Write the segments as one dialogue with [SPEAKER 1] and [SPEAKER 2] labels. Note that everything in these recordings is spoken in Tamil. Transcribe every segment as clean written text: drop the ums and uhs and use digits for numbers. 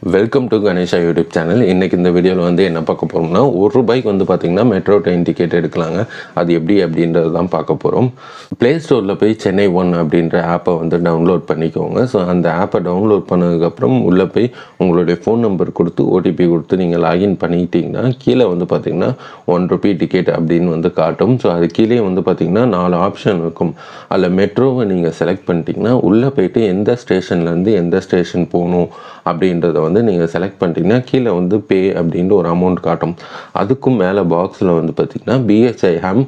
[SPEAKER 1] Welcome to Ganesha YouTube channel. இன்றைக்கி இந்த வீடியோவில் வந்து என்ன பார்க்க போகிறோம்னா, ₹1 வந்து பார்த்திங்கன்னா மெட்ரோ ட்ரெயின் டிக்கெட் எடுக்கலாங்க. அது எப்படி அப்படின்றது தான் பார்க்க போகிறோம். ப்ளே ஸ்டோரில் போய் சென்னை ஒன் அப்படின்ற ஆப்பை வந்து டவுன்லோட் பண்ணிக்கோங்க. ஸோ அந்த ஆப்பை டவுன்லோட் பண்ணதுக்கப்புறம் உள்ளே போய் உங்களுடைய ஃபோன் நம்பர் கொடுத்து ஓடிபி கொடுத்து நீங்கள் லாகின் பண்ணிக்கிட்டிங்கன்னா கீழே வந்து பார்த்திங்கன்னா ₹1 டிக்கெட் அப்படின்னு வந்து காட்டும். ஸோ அது கீழே வந்து பார்த்திங்கன்னா 4 ஆப்ஷன் இருக்கும். அதில் மெட்ரோவை நீங்கள் செலக்ட் பண்ணிட்டீங்கன்னா உள்ளே போய்ட்டு எந்த ஸ்டேஷன்லேருந்து எந்த ஸ்டேஷன் போகணும் அப்படின்றத வந்து நீங்கள் செலக்ட் பண்ணிட்டீங்கன்னா கீழே வந்து பே அப்படின்ற ஒரு அமௌண்ட் காட்டும். அதுக்கும் மேலே பாக்ஸில் வந்து பார்த்திங்கன்னா பிஹெச்ஐஎம்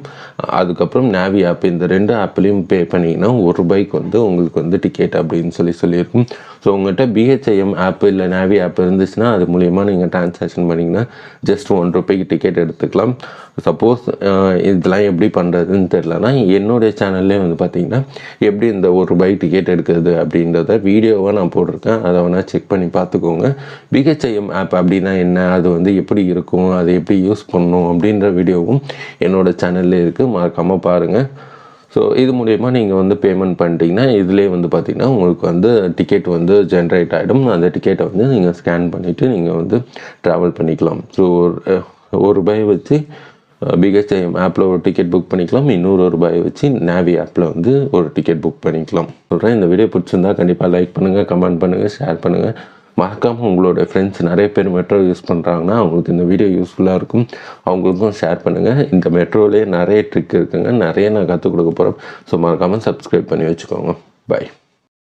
[SPEAKER 1] அதுக்கப்புறம் நேவி ஆப், இந்த 2 ஆப்லேயும் பே பண்ணிங்கன்னா ₹1 வந்து உங்களுக்கு வந்து டிக்கெட் அப்படின்னு சொல்லியிருக்கும். ஸோ உங்கள்கிட்ட பிஹெச்ஐஎம் ஆப் இல்லை நேவி ஆப் இருந்துச்சுன்னா அது மூலிமா நீங்கள் ட்ரான்சாக்ஷன் பண்ணிங்கன்னா ஜஸ்ட் ₹1 டிக்கெட் எடுத்துக்கலாம். சப்போஸ் இதெல்லாம் எப்படி பண்ணுறதுன்னு தெரிலனா என்னுடைய சேனல்லே வந்து பார்த்திங்கன்னா எப்படி இந்த ₹1 டிக்கெட் எடுக்கிறது அப்படின்றத வீடியோவாக நான் போட்டிருக்கேன். அதை வேணால் செக் பண்ணி பார்த்துக்கோங்க. பிஹெச்ஐஎம் ஆப் அப்படின்னா என்ன, அது வந்து எப்படி இருக்கும், அதை எப்படி யூஸ் பண்ணணும் அப்படின்ற வீடியோவும் என்னோடய சேனல்லே இருக்குது, மறக்காமல் பாருங்கள். ஸோ இது மூலயமா நீங்கள் வந்து பேமெண்ட் பண்ணிட்டீங்கன்னா இதிலே வந்து பார்த்திங்கன்னா உங்களுக்கு வந்து டிக்கெட் வந்து ஜென்ரேட் ஆகிடும். அந்த டிக்கெட்டை வந்து நீங்கள் ஸ்கேன் பண்ணிவிட்டு நீங்கள் வந்து ட்ராவல் பண்ணிக்கலாம். ஸோ ₹1 வச்சு பிஹெச்ஐஎம் ஆப்பில் ஒரு டிக்கெட் புக் பண்ணிக்கலாம். இன்னொரு ₹1 வச்சு நேவி ஆப்பில் வந்து ஒரு டிக்கெட் புக் பண்ணிக்கலாம். சொல்கிறேன், இந்த வீடியோ பிடிச்சிருந்தா கண்டிப்பாக லைக் பண்ணுங்கள், கமெண்ட் பண்ணுங்கள், ஷேர் பண்ணுங்கள். மறக்காமல் உங்களோட ஃப்ரெண்ட்ஸ் நிறைய பேர் மெட்ரோ யூஸ் பண்ணுறாங்கன்னா அவங்களுக்கு இந்த வீடியோ யூஸ்ஃபுல்லாக இருக்கும், அவங்களுக்கும் ஷேர் பண்ணுங்கள். இந்த மெட்ரோலேயே நிறைய ட்ரிக் இருக்குங்க, நிறைய நான் கற்றுக் கொடுக்க போகிறேன். ஸோ மறக்காமல் சப்ஸ்கிரைப் பண்ணி வச்சுக்கோங்க. பை.